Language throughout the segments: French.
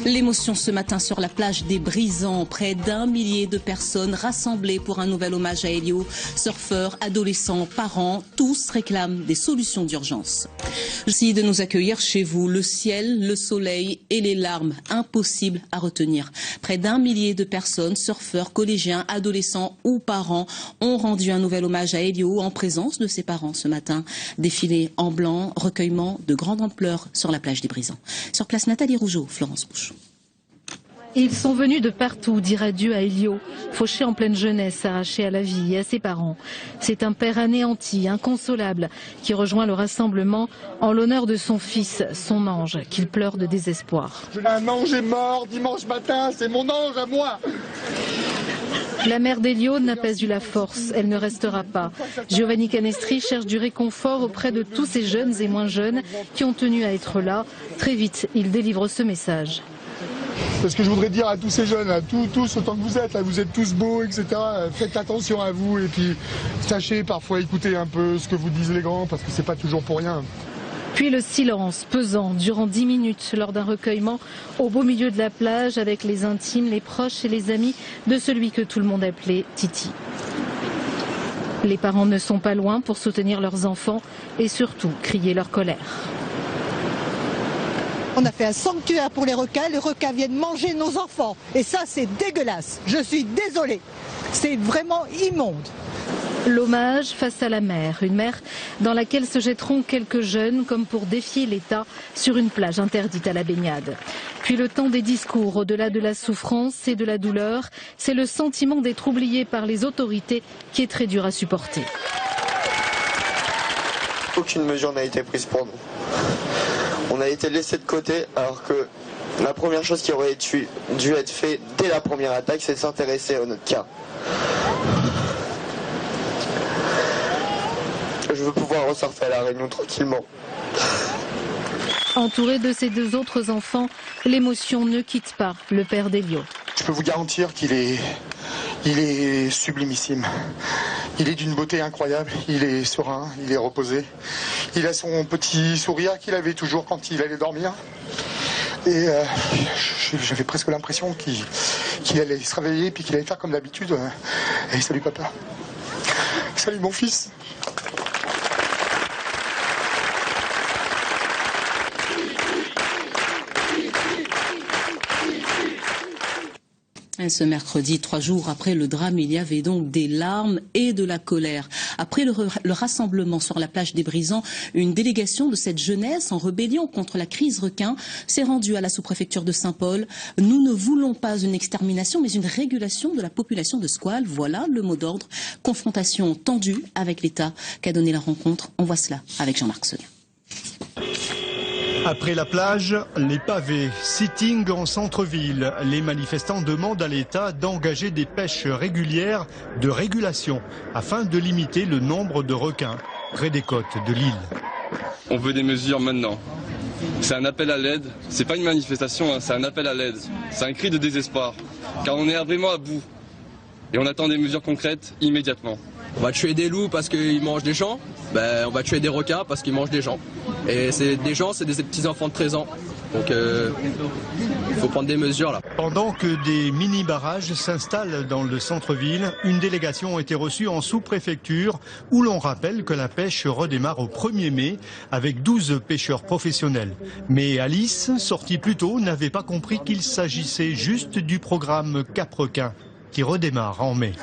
L'émotion ce matin sur la plage des Brisants. Près d'1 millier de personnes rassemblées pour un nouvel hommage à Elio. Surfeurs, adolescents, parents, tous réclament des solutions d'urgence. Merci de nous accueillir chez vous. Le ciel, le soleil et les larmes, impossible à retenir. Près d'1 millier de personnes, surfeurs, collégiens, adolescents ou parents, ont rendu un nouvel hommage à Elio en présence de ses parents ce matin. Défilé en blanc, recueillement de grande ampleur sur la plage des Brisants. Sur place, Nathalie Rougeau, Florence Bouche. Ils sont venus de partout dire adieu à Elio, fauché en pleine jeunesse, arraché à la vie et à ses parents. C'est un père anéanti, inconsolable, qui rejoint le rassemblement en l'honneur de son fils, son ange, qu'il pleure de désespoir. Un ange est mort dimanche matin, c'est mon ange à moi. La mère d'Elio n'a pas eu la force, elle ne restera pas. Giovanni Canestri cherche du réconfort auprès de tous ces jeunes et moins jeunes qui ont tenu à être là. Très vite, il délivre ce message. C'est ce que je voudrais dire à tous ces jeunes, à tous autant que vous êtes tous beaux, etc. Faites attention à vous et puis sachez parfois écouter un peu ce que vous disent les grands parce que c'est pas toujours pour rien. Puis le silence pesant durant 10 minutes lors d'un recueillement au beau milieu de la plage avec les intimes, les proches et les amis de celui que tout le monde appelait Titi. Les parents ne sont pas loin pour soutenir leurs enfants et surtout crier leur colère. On a fait un sanctuaire pour les requins viennent manger nos enfants. Et ça, c'est dégueulasse. Je suis désolée. C'est vraiment immonde. L'hommage face à la mer, une mer dans laquelle se jetteront quelques jeunes comme pour défier l'État sur une plage interdite à la baignade. Puis le temps des discours, au-delà de la souffrance et de la douleur, c'est le sentiment d'être oublié par les autorités qui est très dur à supporter. Aucune mesure n'a été prise pour nous. On a été laissé de côté alors que la première chose qui aurait dû être faite dès la première attaque, c'est de s'intéresser à notre cas. Je veux pouvoir ressortir à la Réunion tranquillement. Entouré de ses 2 autres enfants, l'émotion ne quitte pas le père d'Elio. Je peux vous garantir qu'il est sublimissime. Il est d'une beauté incroyable, il est serein, il est reposé. Il a son petit sourire qu'il avait toujours quand il allait dormir. Et j'avais presque l'impression qu'il allait se réveiller et qu'il allait faire comme d'habitude. Et salut papa. Salut mon fils. Ce mercredi, 3 jours après le drame, il y avait donc des larmes et de la colère. Après le rassemblement sur la plage des Brisants, une délégation de cette jeunesse en rébellion contre la crise requin s'est rendue à la sous-préfecture de Saint-Paul. Nous ne voulons pas une extermination, mais une régulation de la population de squales. Voilà le mot d'ordre. Confrontation tendue avec l'État qu'a donné la rencontre. On voit cela avec Jean-Marc Seguin. Après la plage, les pavés, sitting en centre-ville. Les manifestants demandent à l'État d'engager des pêches régulières de régulation afin de limiter le nombre de requins près des côtes de l'île. On veut des mesures maintenant. C'est un appel à l'aide. C'est pas une manifestation, hein, c'est un appel à l'aide. C'est un cri de désespoir. Car on est vraiment à bout. Et on attend des mesures concrètes immédiatement. On va tuer des loups parce qu'ils mangent des gens, on va tuer des requins parce qu'ils mangent des gens. Et c'est des gens, c'est des petits enfants de 13 ans. Donc il faut prendre des mesures là. Pendant que des mini-barrages s'installent dans le centre-ville, une délégation a été reçue en sous-préfecture où l'on rappelle que la pêche redémarre au 1er mai avec 12 pêcheurs professionnels. Mais Alice, sortie plus tôt, n'avait pas compris qu'il s'agissait juste du programme Cap-Requin qui redémarre en mai.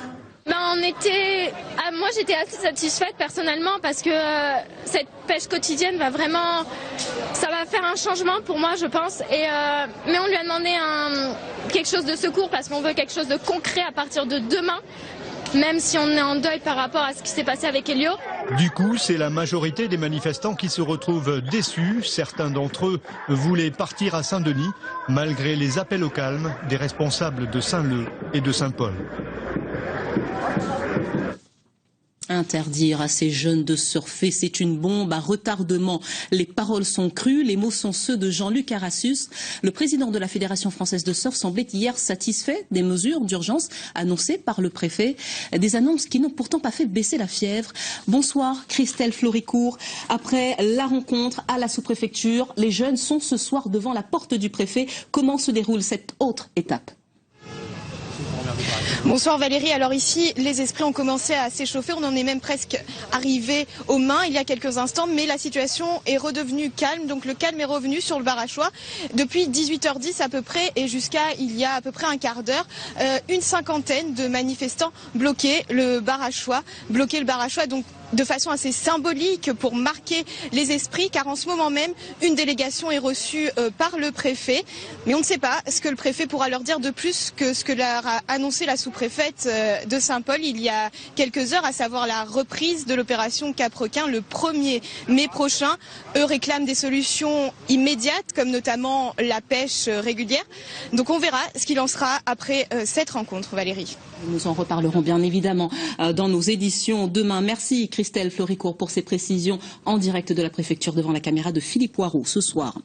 Moi j'étais assez satisfaite personnellement parce que cette pêche quotidienne va faire un changement pour moi je pense. Mais on lui a demandé quelque chose de secours parce qu'on veut quelque chose de concret à partir de demain. Même si on est en deuil par rapport à ce qui s'est passé avec Elio. Du coup, c'est la majorité des manifestants qui se retrouvent déçus. Certains d'entre eux voulaient partir à Saint-Denis, malgré les appels au calme des responsables de Saint-Leu et de Saint-Paul. Interdire à ces jeunes de surfer, c'est une bombe à retardement. Les paroles sont crues, les mots sont ceux de Jean-Luc Arassus. Le président de la Fédération française de surf semblait hier satisfait des mesures d'urgence annoncées par le préfet. Des annonces qui n'ont pourtant pas fait baisser la fièvre. Bonsoir Christelle Floricourt. Après la rencontre à la sous-préfecture, les jeunes sont ce soir devant la porte du préfet. Comment se déroule cette autre étape ? Bonsoir Valérie, alors ici les esprits ont commencé à s'échauffer, on en est même presque arrivé aux mains il y a quelques instants, mais la situation est redevenue calme, donc le calme est revenu sur le Barachois depuis 18h10 à peu près et jusqu'à il y a à peu près un quart d'heure, une cinquantaine de manifestants bloquaient le Barachois, donc de façon assez symbolique pour marquer les esprits, car en ce moment même, une délégation est reçue par le préfet. Mais on ne sait pas ce que le préfet pourra leur dire de plus que ce que leur a annoncé la sous-préfète de Saint-Paul il y a quelques heures, à savoir la reprise de l'opération Cap-Requin le 1er mai prochain. Eux réclament des solutions immédiates, comme notamment la pêche régulière. Donc on verra ce qu'il en sera après cette rencontre, Valérie. Nous en reparlerons bien évidemment dans nos éditions demain. Merci Christelle Floricourt pour ces précisions en direct de la préfecture devant la caméra de Philippe Poirot ce soir.